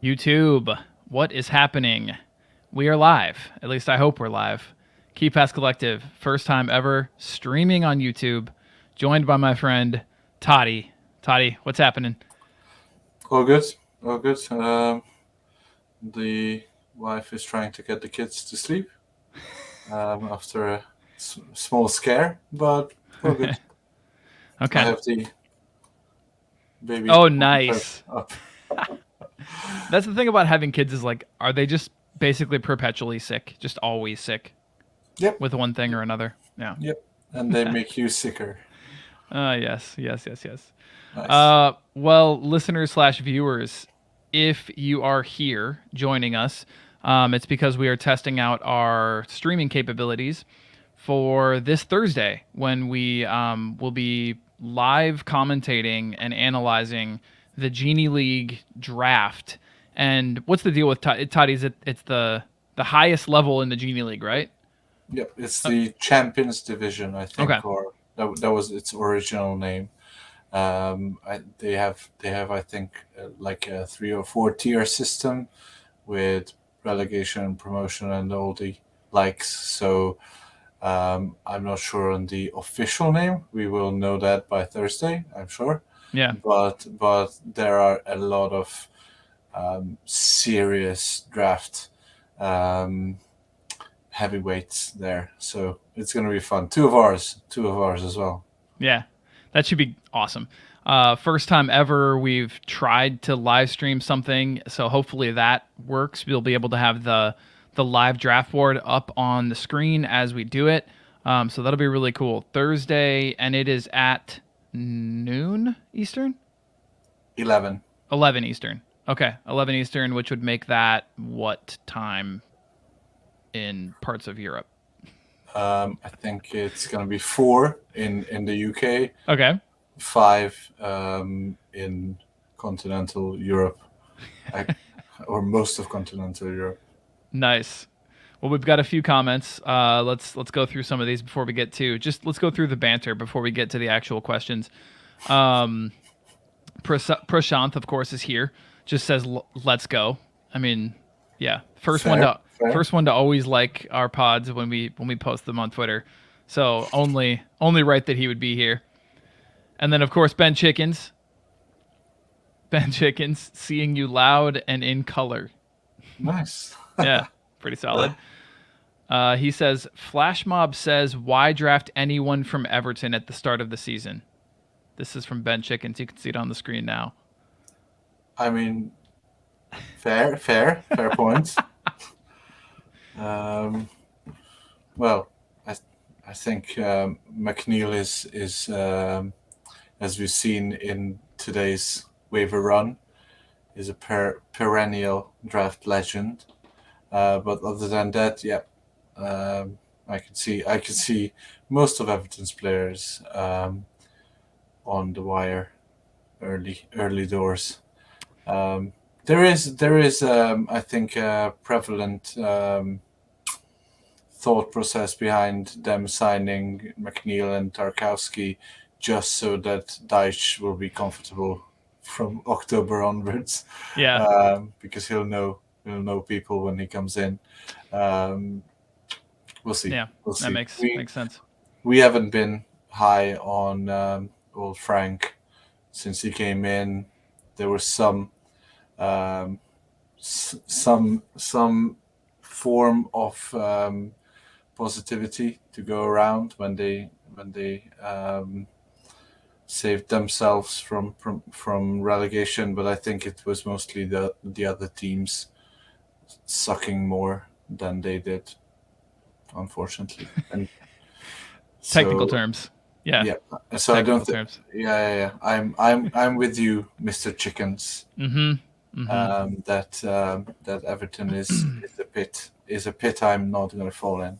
YouTube, what is happening? We are live. At least I hope we're live. Key Pass Collective, first time ever streaming on YouTube, joined by my friend Toddy. Toddy, what's happening? All good, all good. The wife is trying to get the kids to sleep after a small scare, but all good. I Okay. have the baby Oh, monitor nice. up. That's the thing about having kids is like, are they just basically perpetually sick? Just always sick Yep, with one thing or another? Yeah. yep. And they make you sicker. Yes, yes, yes, yes. Nice. Well, listeners slash viewers, if you are here joining us, it's because we are testing out our streaming capabilities for this Thursday when we will be live commentating and analyzing the Genie League draft. And what's the deal with Toddy? It's the highest level in the Genie League, right? Yep, it's Uh, the Champions Division, I okay. think, or that was its original name. They have I think like a 3 or 4 tier system with relegation, promotion, and all the likes. So I'm not sure on the official name. We will know that by Thursday, I'm sure. Yeah. But there are a lot of serious draft um, heavyweights there. So it's going to be fun. Two of ours as well. Yeah, that should be awesome. First time ever we've tried to live stream something, so hopefully that works. We'll be able to have the live draft board up on the screen as we do it. So that'll be really cool. Thursday, and it is at noon Eastern, 11. 11 Eastern. Okay, 11 Eastern, which would make that what time in parts of Europe? I think it's going to be 4 in the UK, Okay, 5 in continental Europe, I, or most of continental Europe. nice. Well, we've got a few comments. Let's go through some of these before we get to let's go through the banter before we get to the actual questions. Um, Prashanth, of course, is here. Just says let's go. I mean, yeah, Fair, fair. first one to always like our pods when we post them on Twitter. So only right that he would be here. And then of course Ben Chickens. Ben Chickens, seeing you loud and in color. Nice. Yeah, pretty solid. He says, Flash Mob says, why draft anyone from Everton at the start of the season? This is from Ben Chickens. You can see it on the screen now. I mean, fair points. Um, well, I, I think McNeil is as we've seen in today's waiver run, is a perennial draft legend. But other than that, yeah, I can see most of Everton's players on the wire early doors. Um, there is I think a prevalent thought process behind them signing McNeil and Tarkowski just so that Deitch will be comfortable from October onwards, Yeah, because he'll know people when he comes in. Um, we'll see. yeah, We'll that see. makes sense. We haven't been high on old Frank since he came in. There was um, some form of positivity to go around when they saved themselves from relegation, but I think it was mostly the other teams sucking more than they did, unfortunately. And Technical so terms. Yeah, yeah, so I don't technical think. terms. Yeah. I'm with you, Mr. Chickens. Mm-hmm. Mm-hmm. That Everton is a pit I'm not going to fall in.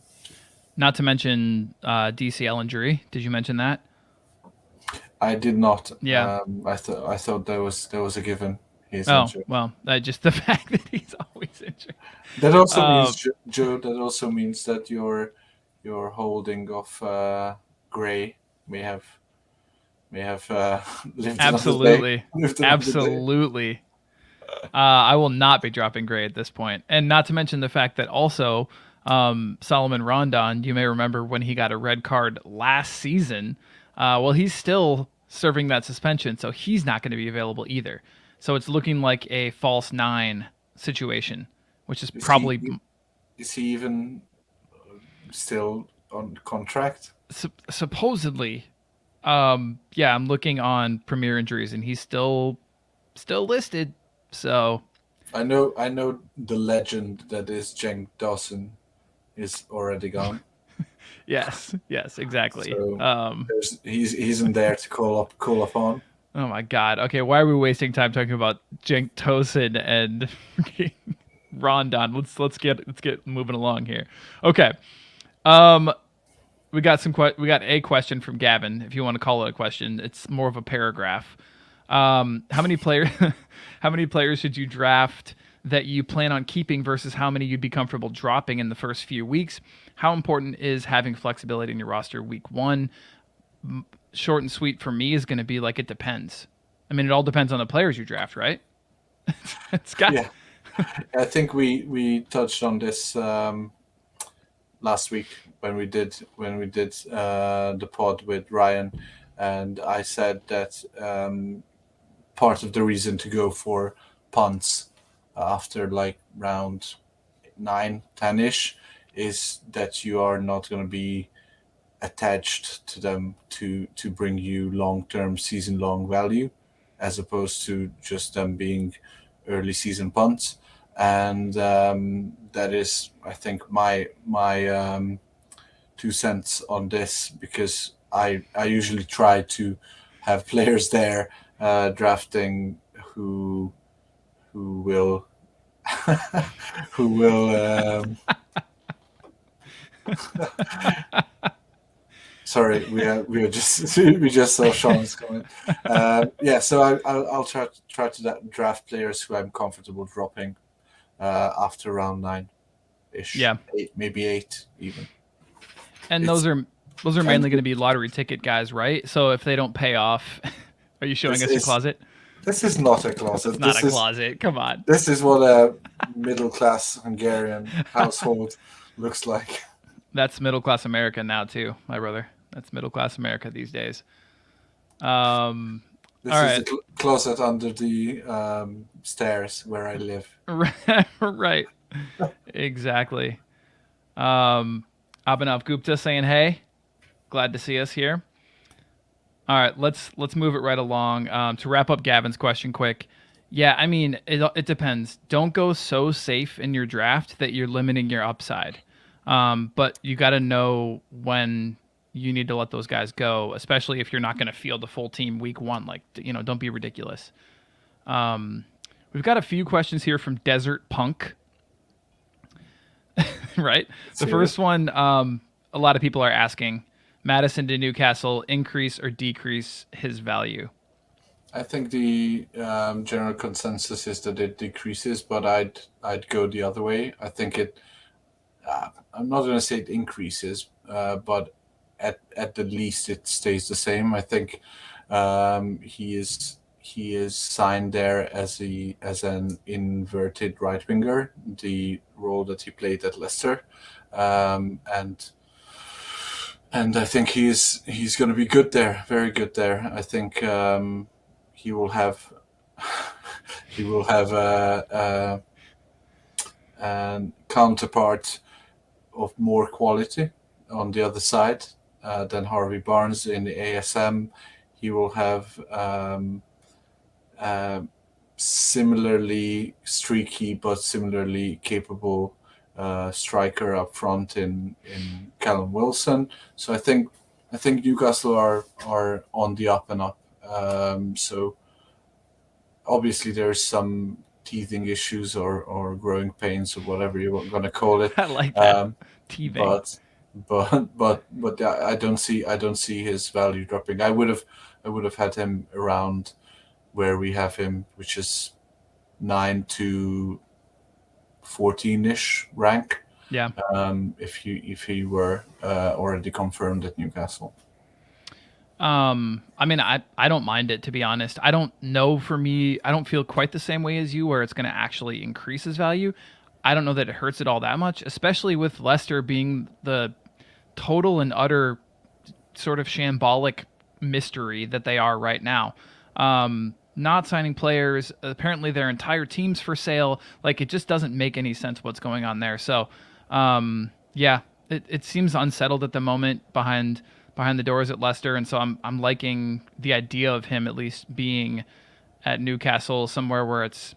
Not to mention DCL injury. Did you mention that? I did not. Yeah. I thought there was a given. He's Oh injured. well, just the fact that he's always injured. That also Uh, means, Joe. That also means that your holding of Gray may have lived another day. absolutely, Lived another day. absolutely. I will not be dropping Gray at this point, and not to mention the fact that also Solomon Rondon, you may remember when he got a red card last season. Well, he's still serving that suspension, so he's not going to be available either. So it's looking like a false nine situation, which is Is he probably is he even still on contract? supposedly. Yeah, I'm looking on Premier Injuries, and he's still listed. So I know the legend that is Cenk Dawson is already gone. yes, exactly. So he's in there to call upon. Oh my god. Okay, why are we wasting time talking about Cenk Tosin and Rondon? Let's get moving along here. Okay. Um, we got we got a question from Gavin. If you want to call it a question, it's more of a paragraph. How many players? How many players should you draft that you plan on keeping versus how many you'd be comfortable dropping in the first few weeks? How important is having flexibility in your roster week one? Short and sweet for me is going to be like it depends. I mean, it all depends on the players you draft, right? It's got Yeah, I think we touched on this last week when we did the pod with Ryan, and I said that part of the reason to go for punts after like round 9, 10 ish is that you are not going to be attached to them to bring you long term season long value, as opposed to just them being early season punts. And that is, I think, my 2 cents on this, because I usually try to have players there drafting who will who will sorry, we are just we just saw Sean's comment. Yeah, so I'll try to draft players who I'm comfortable dropping after round 9 ish, yeah, 8, maybe 8 even. and It's those are and mainly going to be lottery ticket guys, right? So if they don't pay off, are you showing this us your is closet? this is not a It's closet. not This a is closet. Come on. this is what a middle class Hungarian household looks like. That's middle class America now too, my brother. That's middle class America these days. Um, all This is right, the closet under the stairs where I live. right, exactly. Um, Abhinav Gupta saying, "Hey, glad to see us here." All right, let's move it right along. To wrap up Gavin's question, quick. Yeah, I mean, it depends. Don't go so safe in your draft that you're limiting your upside. But you got to know when you need to let those guys go, especially if you're not going to field the full team week one. Like, don't be ridiculous. We've got a few questions here from Desert Punk. Right, the Serious. first one, a lot of people are asking: Madison to Newcastle, increase or decrease his value? I think the general consensus is that it decreases, but I'd go the other way. I think it. I'm not going to say it increases, but at the least it stays the same. I think he is signed there as an inverted right winger, the role that he played at Leicester, and I think he's going to be good there, very good there. I think he will have he will have a counterpart of more quality on the other side than Harvey Barnes in the ASM. He will have uh, similarly streaky but similarly capable striker up front in Callum Wilson. So I think Newcastle are on the up and up. So obviously there's some teething issues or growing pains or whatever you're going to call it. I like that. Um, Teething. but I don't see his value dropping. I would have had him around where we have him, which is 9 to 14-ish rank. Yeah. If he were already confirmed at Newcastle. I mean, I don't mind it, to be honest. I don't know, for me, I don't feel quite the same way as you where it's going to actually increase his value. I don't know that it hurts it all that much, especially with Leicester being the total and utter sort of shambolic mystery that they are right now. Not signing players, apparently their entire team's for sale. Like, it just doesn't make any sense what's going on there. So, yeah, it seems unsettled at the moment behind the doors at Leicester, and so I'm liking the idea of him at least being at Newcastle, somewhere where it's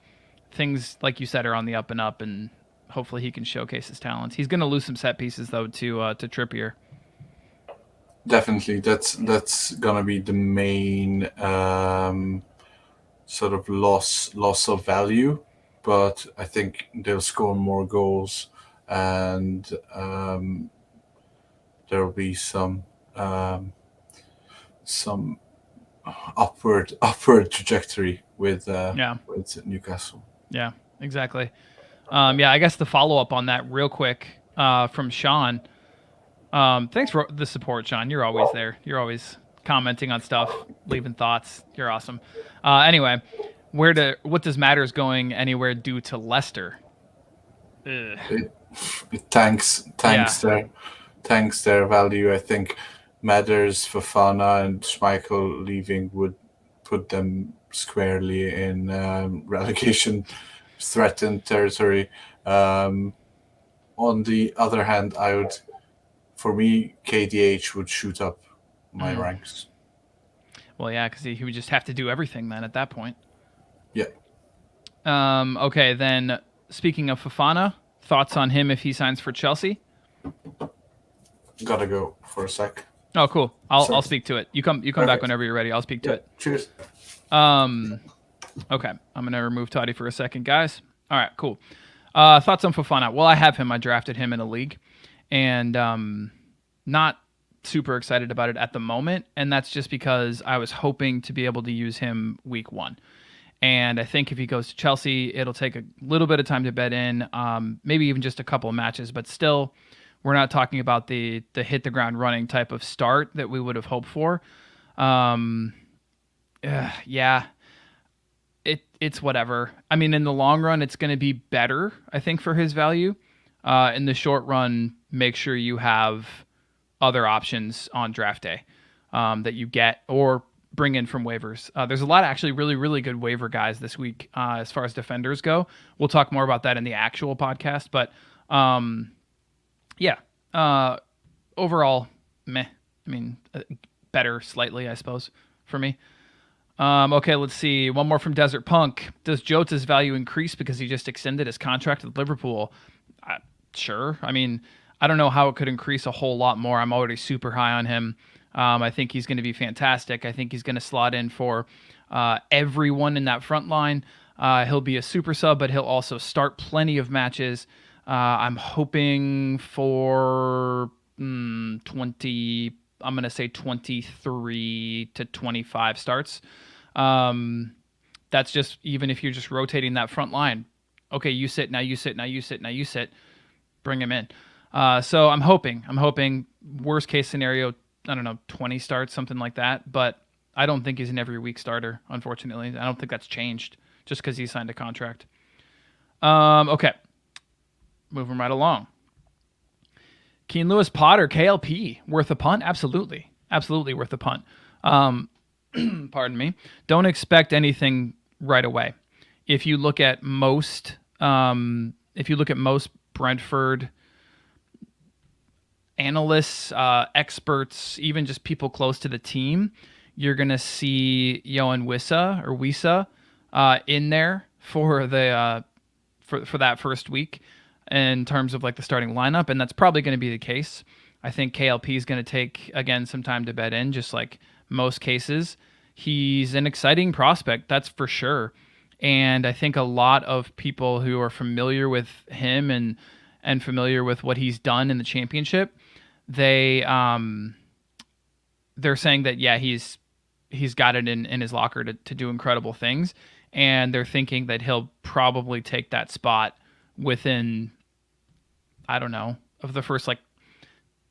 things like you said are on the up and up, and hopefully he can showcase his talents. He's going to lose some set pieces though to Trippier. Definitely, that's gonna be the main sort of loss of value. But I think they'll score more goals, and there will be some upward trajectory Yeah, with Newcastle. yeah, exactly. Yeah, I guess the follow up on that real quick from Sean. Thanks for the support, Sean. You're always there. You're always commenting on stuff, leaving thoughts. You're awesome. Anyway, what does matters going anywhere due to Leicester? Ugh. It tanks Yeah. their value. I think Matters, Fufana, and Schmeichel leaving would put them squarely in relegation threatened territory. On the other hand, for me, KDH would shoot up my ranks. Well, yeah, because he would just have to do everything then at that point. Yeah. Okay, then speaking of Fufana, thoughts on him if he signs for Chelsea? Gotta go for a sec. Oh, cool. I'll speak to it. You come back Perfect. whenever you're ready. I'll speak to it. Cheers. Okay, I'm gonna remove Toddy for a second, guys. All right, cool. Thoughts on Fofana? Well, I have him. I drafted him in a league, and not super excited about it at the moment. And that's just because I was hoping to be able to use him week 1. And I think if he goes to Chelsea, it'll take a little bit of time to bed in, maybe even just a couple of matches. But still, we're not talking about the hit the ground running type of start that we would have hoped for. Yeah, it's whatever. I mean, in the long run, it's going to be better, I think, for his value. In the short run, make sure you have other options on draft day that you get or bring in from waivers. There's a lot of actually really, really good waiver guys this week as far as defenders go. We'll talk more about that in the actual podcast. But yeah, overall, meh. I mean, better slightly, I suppose, for me. Okay, let's see. One more from Desert Punk. Does Jota's value increase because he just extended his contract with Liverpool? Sure. I mean, I don't know how it could increase a whole lot more. I'm already super high on him. I think he's going to be fantastic. I think he's going to slot in for everyone in that front line. He'll be a super sub, but he'll also start plenty of matches. I'm hoping for 20. I'm going to say 23 to 25 starts. That's just even if you're just rotating that front line. Okay, you sit, now you sit, now you sit, now you sit. Bring him in. So I'm hoping worst case scenario, I don't know, 20 starts, something like that. But I don't think he's an every week starter, unfortunately. I don't think that's changed just because he signed a contract. Okay. Moving right along. Keen Lewis Potter, KLP, worth a punt? Absolutely. Absolutely worth a punt. Pardon me. Don't expect anything right away. If you look at most Brentford analysts, experts, even just people close to the team, you're gonna see Yohan Wissa in there for the for that first week in terms of like the starting lineup, and that's probably going to be the case. I think KLP is going to take again some time to bed in, just like most cases. He's an exciting prospect, that's for sure. And I think a lot of people who are familiar with him and familiar with what he's done in the championship, they're saying that yeah, he's got it in his locker to do incredible things, and they're thinking that he'll probably take that spot within, I don't know, of the first like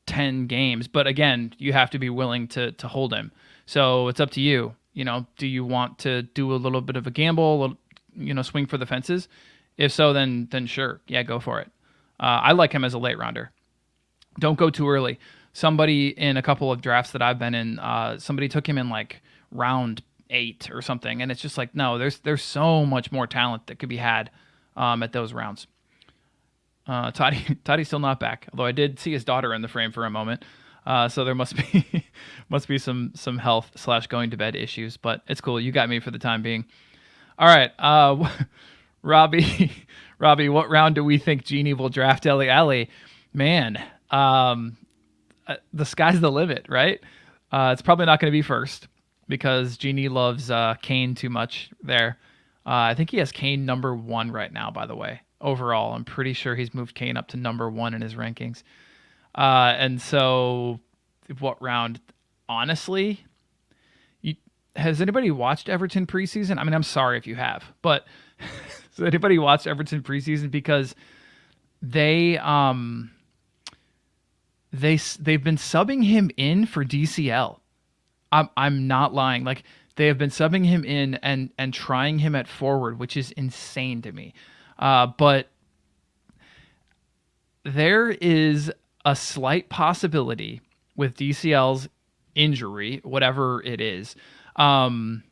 10 games. But again, you have to be willing to hold him. So it's up to you. Do you want to do a little bit of a gamble, swing for the fences? If so, then sure, yeah, go for it. I like him as a late rounder. Don't go too early. Somebody in a couple of drafts that I've been in, somebody took him in like round 8 or something, and it's just like, no, there's so much more talent that could be had at those rounds. Toddy's still not back, although I did see his daughter in the frame for a moment. So there must be some health / going to bed issues, but it's cool. You got me for the time being. All right, Robbie, Robbie, what round do we think Genie will draft Ellie Alley? Man, the sky's the limit, right? It's probably not going to be first because Genie loves Kane too much there. I think he has Kane number 1 right now, by the way. Overall, I'm pretty sure he's moved Kane up to number 1 in his rankings. And so, what round? Honestly, has anybody watched Everton preseason? I mean, I'm sorry if you have, but has anybody watched Everton preseason? Because they've been subbing him in for DCL. I'm not lying. Like, they have been subbing him in and trying him at forward, which is insane to me. But there is a slight possibility with DCL's injury, whatever it is, that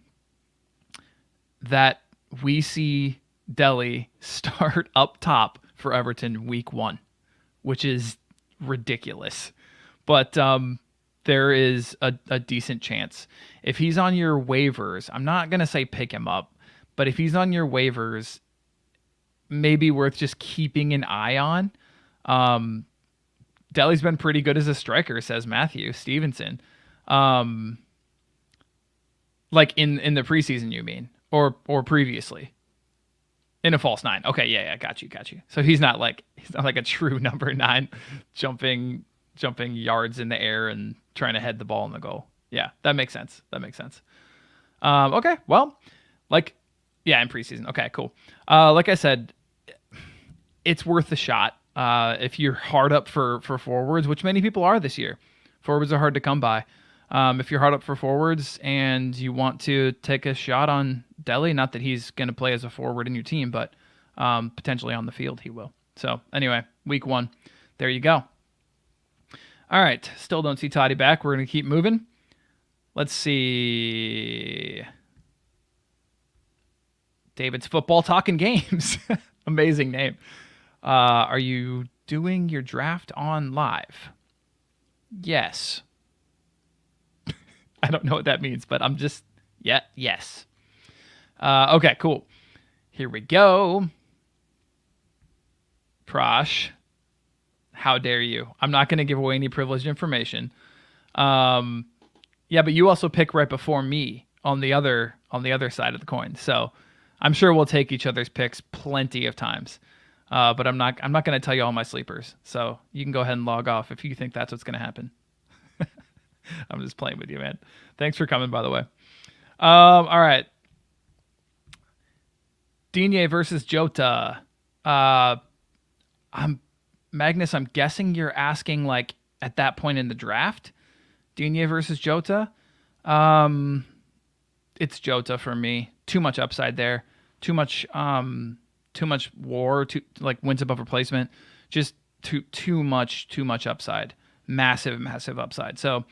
we see Dele start up top for Everton week 1, which is ridiculous. But there is a decent chance. If he's on your waivers, I'm not going to say pick him up, but if he's on your waivers, maybe worth just keeping an eye on. Dele's been pretty good as a striker, says Matthew Stevenson. Like in the preseason, you mean, or previously in a false 9. Okay, yeah, got you. So he's not like a true number 9, jumping yards in the air and trying to head the ball in the goal. Yeah, that makes sense. Okay, well, in preseason. Okay, cool. Like I said, it's worth a shot. If you're hard up for forwards, which many people are this year. Forwards are hard to come by. If you're hard up for forwards and you want to take a shot on Dele, not that he's going to play as a forward in your team, but potentially on the field he will. So anyway, week 1, there you go. All right, still don't see Toddy back. We're going to keep moving. Let's see. David's Football Talking Games. Amazing name. Are you doing your draft on live? Yes. I don't know what that means, but I'm just, yes. Okay, cool. Here we go. Prosh, how dare you? I'm not going to give away any privileged information. Yeah, but you also pick right before me on the other side of the coin. So I'm sure we'll take each other's picks plenty of times. But I'm not going to tell you all my sleepers. So you can go ahead and log off if you think that's what's going to happen. I'm just playing with you, man. Thanks for coming, by the way. All right. Digne versus Jota. Magnus, I'm guessing you're asking like at that point in the draft. Digne versus Jota. It's Jota for me. Too much upside there. Too much war. Like wins above replacement. Just too much upside. Massive upside. So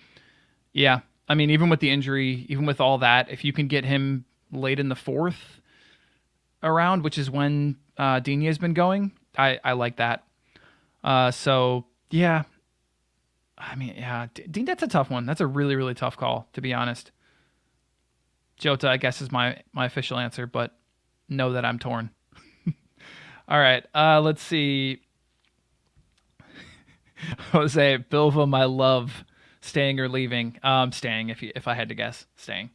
yeah, I mean, even with the injury, even with all that, if you can get him late in the 4th around, which is when Digne has been going, I like that. So yeah, I mean, yeah, that's a tough one. That's a really, really tough call, to be honest. Jota, I guess, is my official answer, but know that I'm torn. All right, let's see. Jose Bilva, my love, staying or leaving? Staying, if I had to guess, staying.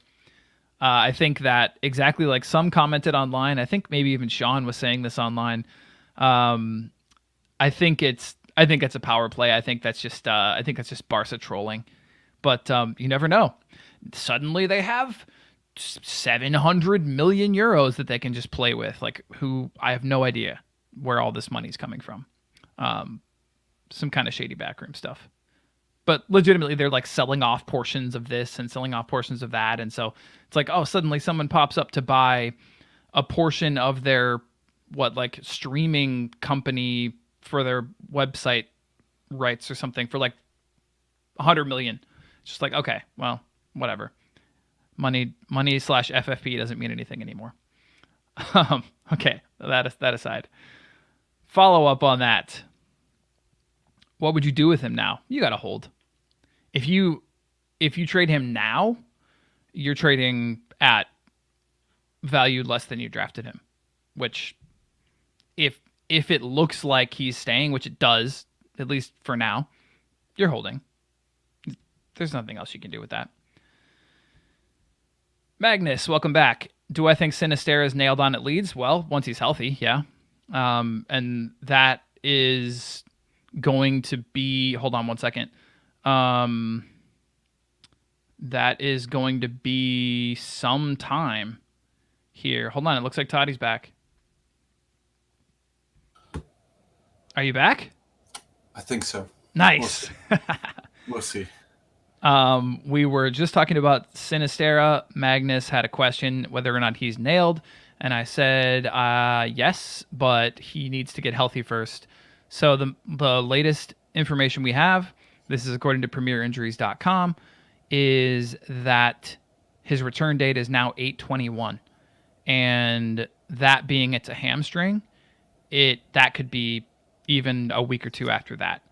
I think that exactly like some commented online. I think maybe even Sean was saying this online. I think it's a power play. I think that's just Barca trolling. But you never know. Suddenly they have 700 million euros that they can just play with. Like, who, I have no idea where all this money's coming from. Some kind of shady backroom stuff. but legitimately they're like selling off portions of this and selling off portions of that, and so it's like, oh, suddenly someone pops up to buy a portion of their like streaming company for their website rights or something for like 100 million. It's just like, okay, well, whatever. Money slash FFP doesn't mean anything anymore. Okay, that aside. Follow up on that. What would you do with him now? You got to hold. If you trade him now, you're trading at value less than you drafted him, which if it looks like he's staying, which it does, at least for now, you're holding. There's nothing else you can do with that. Magnus, welcome back. Do I think Sinisterra is nailed on at Leeds? Well, once he's healthy, yeah. And that is going to be... Hold on one second. That is going to be some time here. Hold on, it looks like Toddy's back. Are you back? I think so. Nice. We'll see. We were just talking about Sinisterra. Magnus had a question whether or not he's nailed, and I said yes, but he needs to get healthy first. So the latest information we have, this is according to PremierInjuries.com, is that his return date is now 8/21, and that being it's a hamstring, that could be even a week or two after that.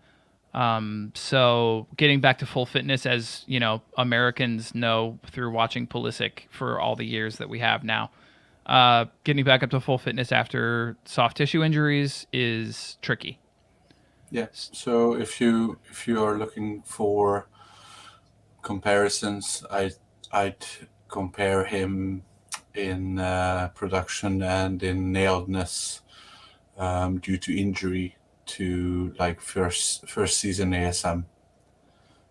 So getting back to full fitness, as you know, Americans know through watching Pulisic for all the years that we have now, getting back up to full fitness after soft tissue injuries is tricky. Yeah. So if you are looking for comparisons, I'd compare him in production and in nailedness due to injury to like first season ASM.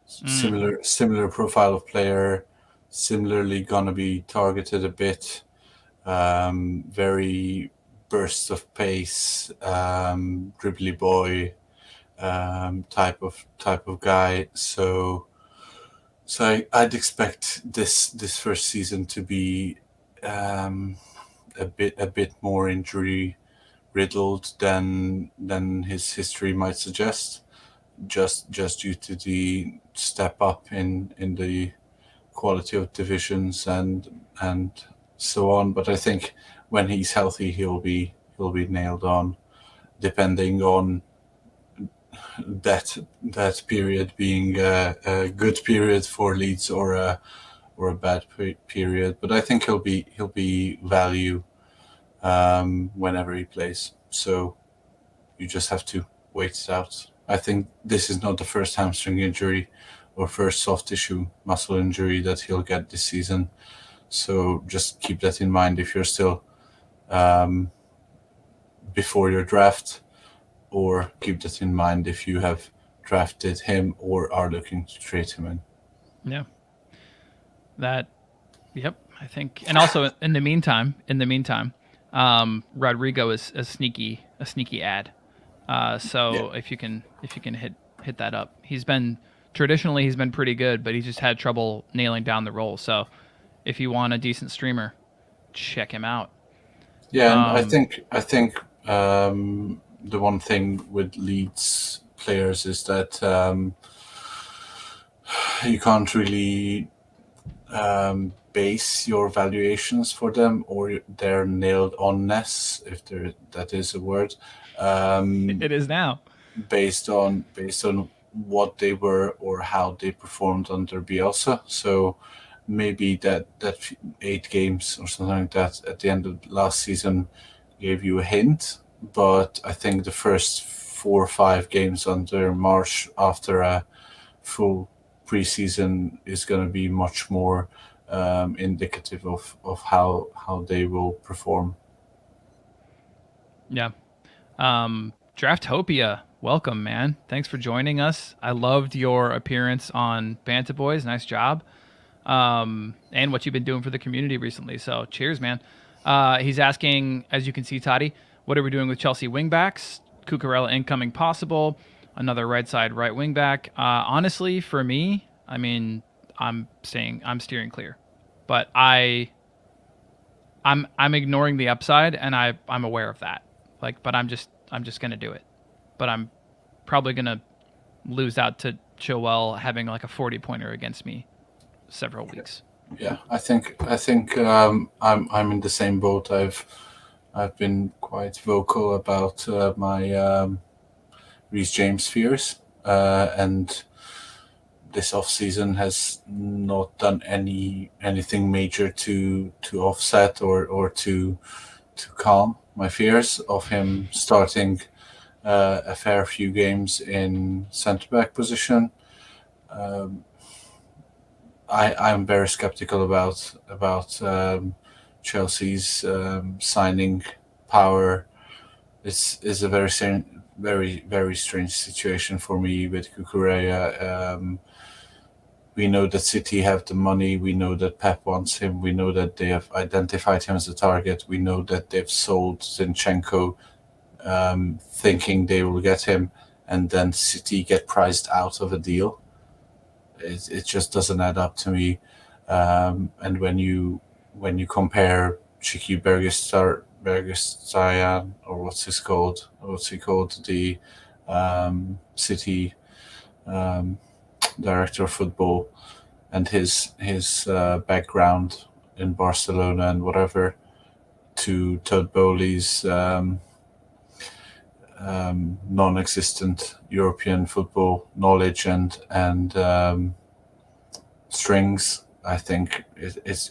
Similar profile of player, similarly gonna be targeted a bit, very bursts of pace, dribbly boy type of guy. So I'd expect this first season to be a bit more injury riddled than his history might suggest, just due to the step up in the quality of divisions and so on. But I think when he's healthy, he'll be nailed on, depending on that period being a good period for Leeds or a bad period. But I think he'll be value whenever he plays. So you just have to wait it out. I think this is not the first hamstring injury or first soft tissue muscle injury that he'll get this season. So just keep that in mind if you're still before your draft, or keep that in mind if you have drafted him or are looking to trade him in. Yeah. Yep, I think. And also in the meantime, Rodrigo is a sneaky ad. So if you can hit that up. He's been pretty good, but he's just had trouble nailing down the role. So if you want a decent streamer, check him out. Yeah, and I think the one thing with Leeds players is that you can't really base your valuations for them, or their nailed onness, if that is a word. It is now. Based on what they were or how they performed under Bielsa. So maybe that 8 games or something like that at the end of last season gave you a hint. But I think the first 4 or 5 games under March after a full preseason is going to be much more indicative of how they will perform. Yeah. Draftopia, welcome, man. Thanks for joining us. I loved your appearance on Banta Boys. Nice job. And what you've been doing for the community recently. So cheers, man. He's asking, as you can see, Toddy, what are we doing with Chelsea wingbacks? Cucurella incoming possible. another right wing back. Honestly, for me, I mean, I'm steering clear, but I'm ignoring the upside, and I'm aware of that. Like, but I'm just gonna do it. But I'm probably gonna lose out to Joel having like a 40-pointer against me several weeks. Yeah, I think I'm in the same boat. I've been quite vocal about my Reece James fears, and this off season has not done anything major to offset or to calm my fears of him starting a fair few games in centre back position. Um, I'm very skeptical about Chelsea's signing power. It's a very strange situation for me with Cucurella. We know that City have the money. We know that Pep wants him. We know that they have identified him as a target. We know that they've sold Zinchenko, thinking they will get him, and then City get priced out of a deal. It just doesn't add up to me. And when you compare Chiki Bergestayan, or what's he called, the City director of football, and his background in Barcelona and whatever, to Todd Bowley's non-existent European football knowledge and strings. I think it is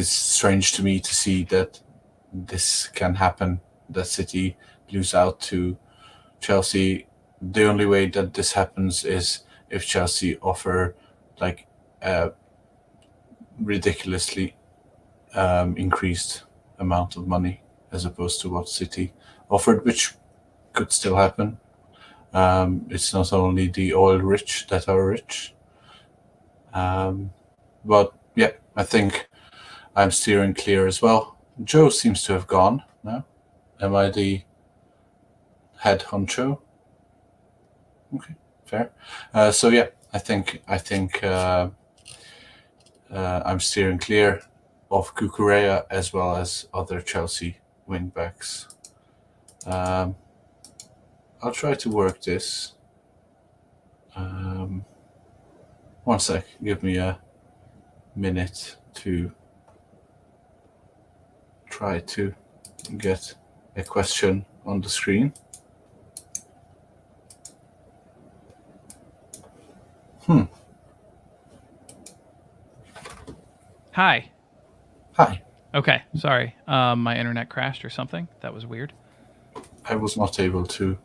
strange to me to see that this can happen. That City lose out to Chelsea. The only way that this happens is if Chelsea offer like a ridiculously increased amount of money as opposed to what City offered, which could still happen. It's not only the oil rich that are rich. But yeah, I think I'm steering clear as well. Joe seems to have gone now. Am I the head honcho? Okay, fair. So yeah, I think I'm steering clear of Cucurella as well as other Chelsea wingbacks. I'll try to work this. One sec. Give me a minute to try to get a question on the screen. Hi. Hi. Okay, sorry. My internet crashed or something. That was weird. I was not able to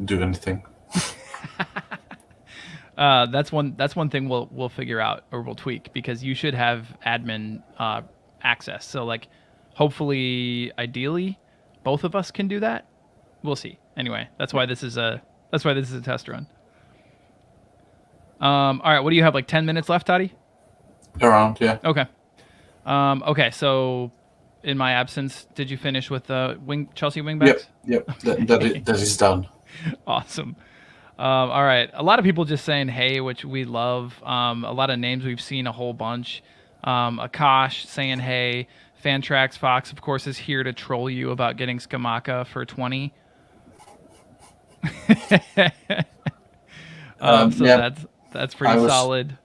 do anything. That's one thing we'll figure out or we'll tweak, because you should have admin access. So like, hopefully, ideally, both of us can do that. We'll see. Anyway, that's why this is a test run. All right, what do you have? Like 10 minutes left, Toddy? Around, yeah. Okay. Okay, so in my absence, did you finish with the Chelsea wingbacks? Yep. That is done. Awesome. All right. A lot of people just saying hey, which we love. A lot of names we've seen a whole bunch. Akash saying hey. Fantrax Fox, of course, is here to troll you about getting Skamaka for 20. So that's pretty solid.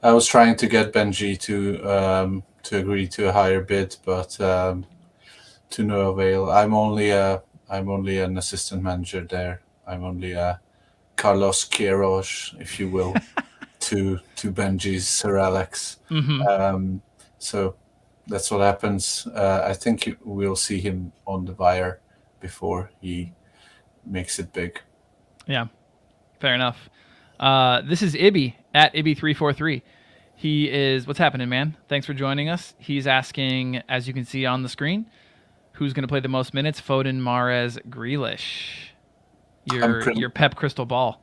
I was trying to get Benji to agree to a higher bid, but to no avail. I'm only an assistant manager there. I'm only a Carlos Queiroz, if you will, to Benji's Sir Alex. Mm-hmm. So that's what happens. I think we'll see him on the wire before he makes it big. Yeah, fair enough. This is Ibby at Ibby343. He is, what's happening, man? Thanks for joining us. He's asking, as you can see on the screen, who's going to play the most minutes? Foden, Mahrez, Grealish. Your Pep crystal ball.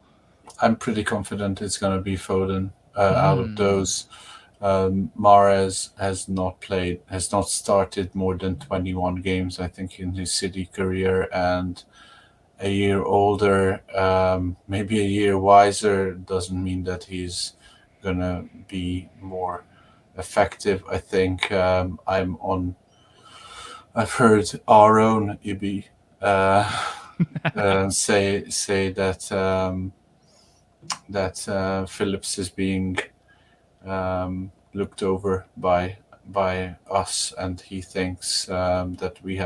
I'm pretty confident it's going to be Foden out of those. Mahrez has not started more than 21 games, I think, in his City career, and a year older, maybe a year wiser, doesn't mean that he's gonna be more effective. I think I've heard our own Ibi say that Phillips is being looked over by us, and he thinks that we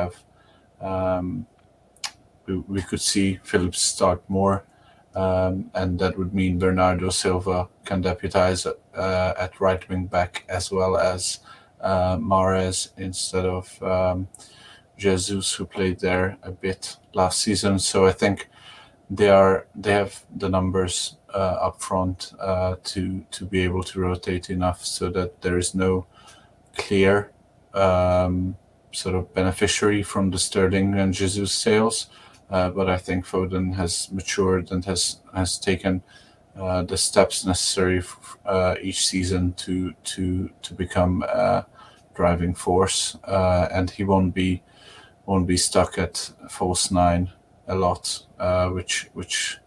could see Phillips start more, and that would mean Bernardo Silva can deputize at right wing back as well as Mahrez instead of Jesus, who played there a bit last season. So I think they have the numbers up front to be able to rotate enough so that there is no clear sort of beneficiary from the Sterling and Jesus sales. But I think Foden has matured and has taken the steps necessary each season to become a driving force, and he won't be stuck at false nine a lot, which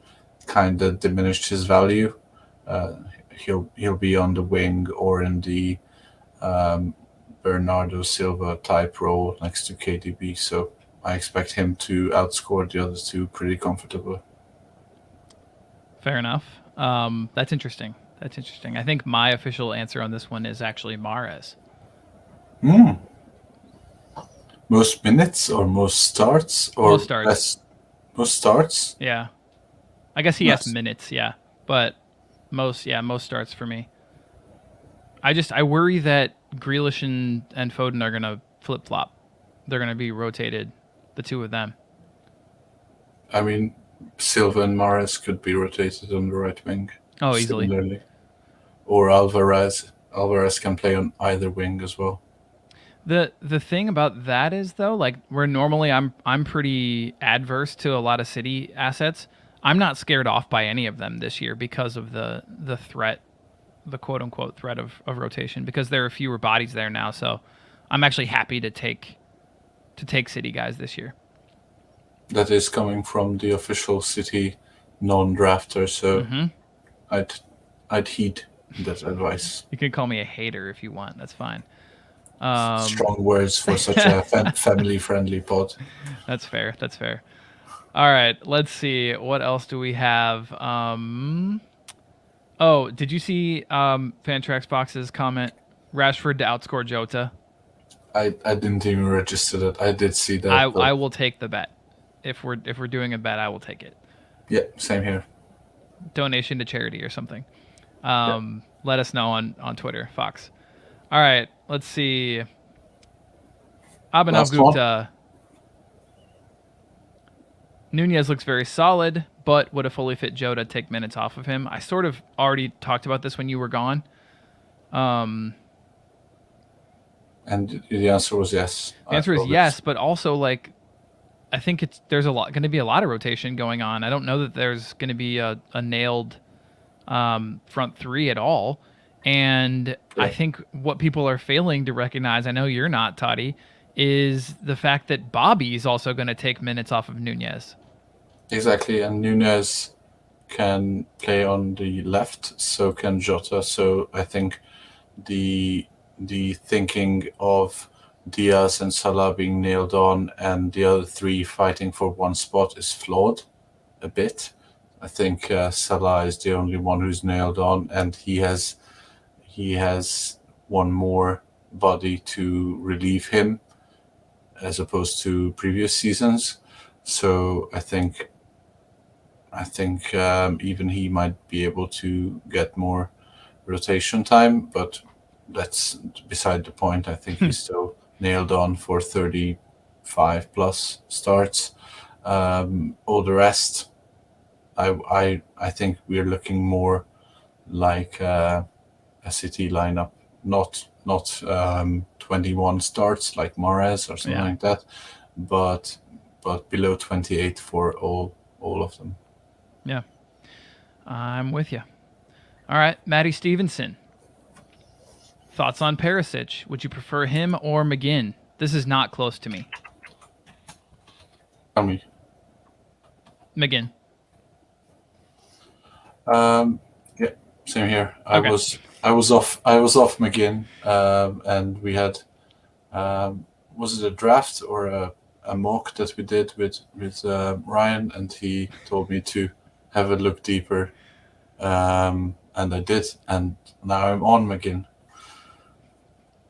kind of diminished his value. He'll be on the wing or in the Bernardo Silva type role next to KDB. So I expect him to outscore the other two pretty comfortably. Fair enough. That's interesting. That's interesting. I think my official answer on this one is actually Mahrez. Most minutes or most starts or Most starts. most starts? Yeah. I guess he Nice. has minutes, yeah. But most starts for me. I worry that Grealish and Foden are gonna flip flop. They're gonna be rotated, the two of them. I mean, Silva and Mahrez could be rotated on the right wing. Oh, easily. Similarly. Or Alvarez. Alvarez can play on either wing as well. The thing about that is though, like where normally I'm pretty adverse to a lot of City assets. I'm not scared off by any of them this year because of the threat, the quote unquote threat of rotation, because there are fewer bodies there now. So I'm actually happy to take City guys this year. That is coming from the official City non-drafter, so I'd heed that advice. You can call me a hater if you want. That's fine. Strong words for such a family-friendly pod. That's fair. That's fair. All right, let's see. What else do we have? Oh, did you see Fantrax Box's comment? Rashford to outscore Jota. I didn't even register that. I did see that. I will take the bet. If we're doing a bet, I will take it. Yeah, same here. Donation to charity or something. Let us know on Twitter, Fox. All right, let's see. Abhinav Gupta. Nunez looks very solid, but would a fully fit Jota take minutes off of him? I sort of already talked about this when you were gone. And the answer was yes. The answer is yes, but also like I think there's going to be a lot of rotation going on. I don't know that there's going to be a nailed front three at all. And yeah. I think what people are failing to recognize, I know you're not, Toddy, is the fact that Bobby is also going to take minutes off of Nunez. Exactly, and Nunez can play on the left, so can Jota. So I think the thinking of Diaz and Salah being nailed on and the other three fighting for one spot is flawed a bit. I think Salah is the only one who's nailed on, and he has one more body to relieve him as opposed to previous seasons. So I think even he might be able to get more rotation time, but that's beside the point. I think he's still nailed on for 35 plus starts. All the rest, I think we're looking more like a City lineup, not 21 starts like Mahrez or something like that, but below 28 for all of them. Yeah, I'm with you. All right, Matty Stevenson. Thoughts on Perisic? Would you prefer him or McGinn? This is not close to me. Tell me. McGinn. Yeah, same here. Okay. I was off McGinn, and we had was it a draft or a mock that we did with Ryan, and he told me to have a look deeper, and I did, and now I'm on McGinn.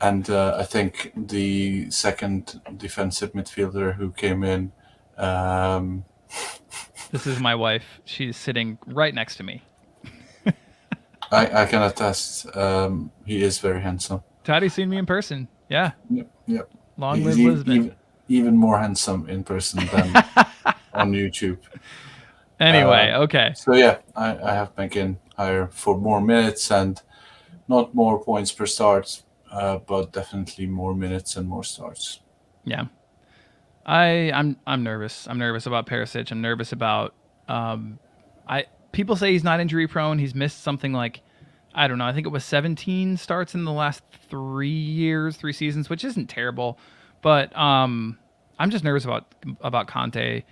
And I think the second defensive midfielder who came in. This is my wife. She's sitting right next to me. I can attest. He is very handsome. Taddy's seen me in person. Yeah. Yep. Long live Lisbon. Even more handsome in person than on YouTube. Anyway, okay. So yeah, I have McGinn higher for more minutes and not more points per start, but definitely more minutes and more starts. Yeah. I'm nervous. I'm nervous about Perisic. I'm nervous about people say he's not injury prone. He's missed something like, I don't know, I think it was 17 starts in the last 3 seasons, which isn't terrible. But I'm just nervous about Conte,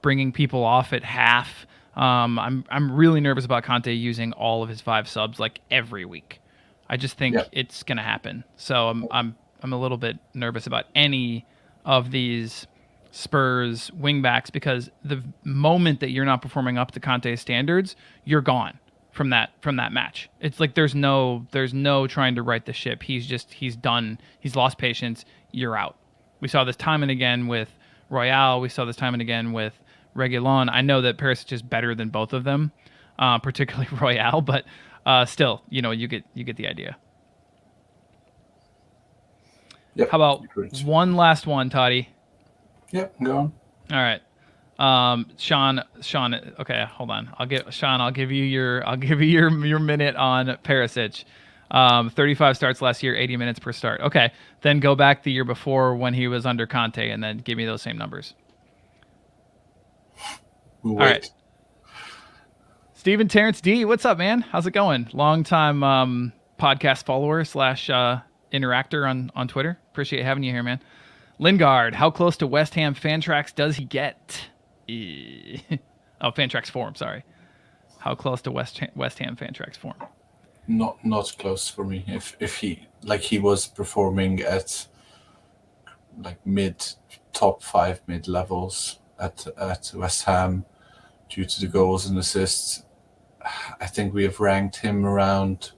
bringing people off at half. I'm really nervous about Conte using all of his 5 subs like every week. I just think it's gonna happen. So I'm a little bit nervous about any of these Spurs wingbacks, because the moment that you're not performing up to Conte's standards, you're gone from that match. It's like there's no trying to right the ship. He's done. He's lost patience. You're out. We saw this time and again with Royale. We saw this time and again with Reguilon. I know that Perisic is better than both of them, particularly Royale, but still, you get the idea. Yep. How about one last one, Toddy? Yep, go on. All right. Sean. Okay, hold on. I'll give you your minute on Perisic. 35 starts last year, 80 minutes per start. Okay, then go back the year before when he was under Conte, and then give me those same numbers. All right. Steven Terrence D, what's up, man? How's it going? Long time podcast follower / interactor on Twitter. Appreciate having you here, man. Lingard, how close to West Ham fan tracks does he get? Fan tracks form, sorry. How close to West Ham fan tracks form? Not close for me. If he was performing at like top 5 mid levels at West Ham due to the goals and assists, I think we have ranked him around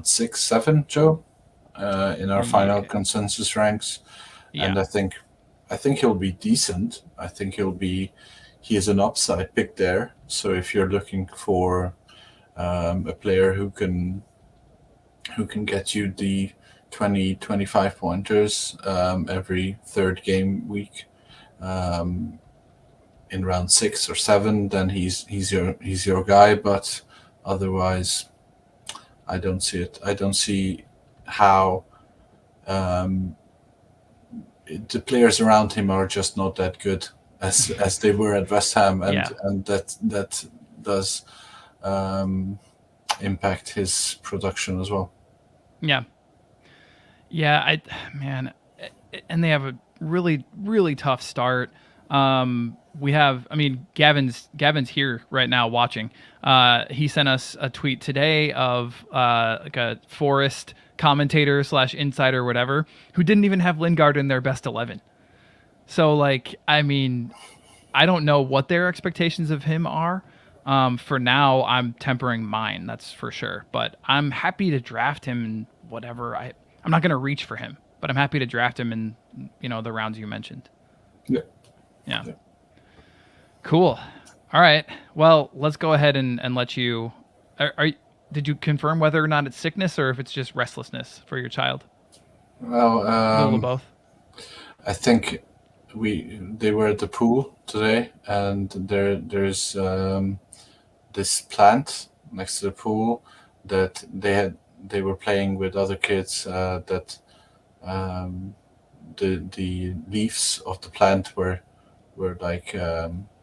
6, 7, Joe, in our final consensus ranks. Yeah. And I think he'll be decent. I think he is an upside pick there. So if you're looking for a player who can get you the 20-25 pointers every third game week in round 6 or 7, then he's your guy. But otherwise, I don't see it. I don't see how the players around him are just not that good as they were at West Ham, and that does impact his production as well. Yeah. And they have a really, really tough start. Gavin's here right now watching. He sent us a tweet today of like a Forest commentator / insider, whatever, who didn't even have Lingard in their best 11. So I don't know what their expectations of him are. For now, I'm tempering mine, that's for sure. But I'm happy to draft him in whatever. I'm not going to reach for him, but I'm happy to draft him in the rounds you mentioned. Yeah. Cool. All right. Well, let's go ahead and let you. Did you confirm whether or not it's sickness or if it's just restlessness for your child? Well, a little of both. I think they were at the pool today, and there's this plant next to the pool that they were playing with other kids. That the leaves of the plant were like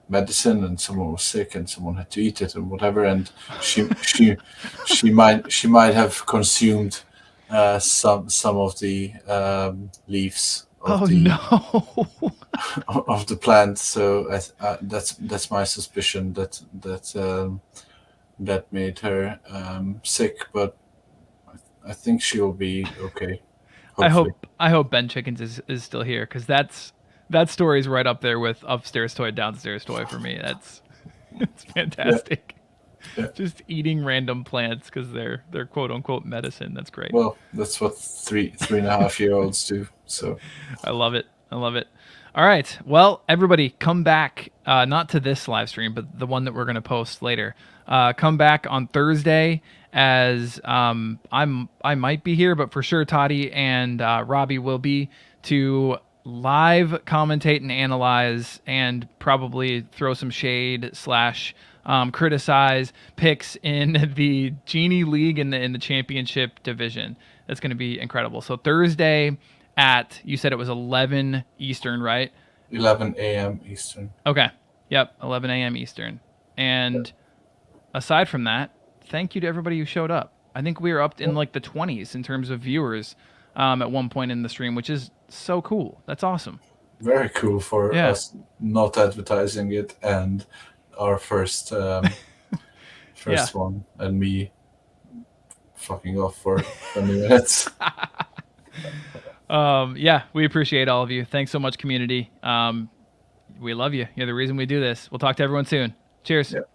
medicine, and someone was sick and someone had to eat it and whatever, and she might have consumed some of the leaves Oh no. of the plant. So that's my suspicion that made her sick. But I think she'll be okay. Hopefully. I hope Ben Chickens is still here, because that story is right up there with upstairs toy, downstairs toy for me. That's it's Yeah. fantastic. Yeah. Just eating random plants because they're quote unquote medicine. That's great. Well, that's what 3.5-year-olds do. So I love it. I love it. All right. Well, everybody, come back. Not to this live stream, but the one that we're going to post later. Come back on Thursday, as I might be here, but for sure Toddy and Robbie will be, to live commentate and analyze and probably throw some shade slash criticize picks in the Genie League in the championship division. That's going to be incredible. So Thursday at, you said it was 11 Eastern, right? 11 a.m. Eastern. Okay. Yep, 11 a.m. Eastern. And aside from that, thank you to everybody who showed up. I think we were up in like the 20s in terms of viewers at one point in the stream, which is so cool. That's awesome. Very cool for us not advertising it, and our first one, and me fucking off for 20 minutes. We appreciate all of you. Thanks so much, community. We love you. You're the reason we do this. We'll talk to everyone soon. Cheers. Yep.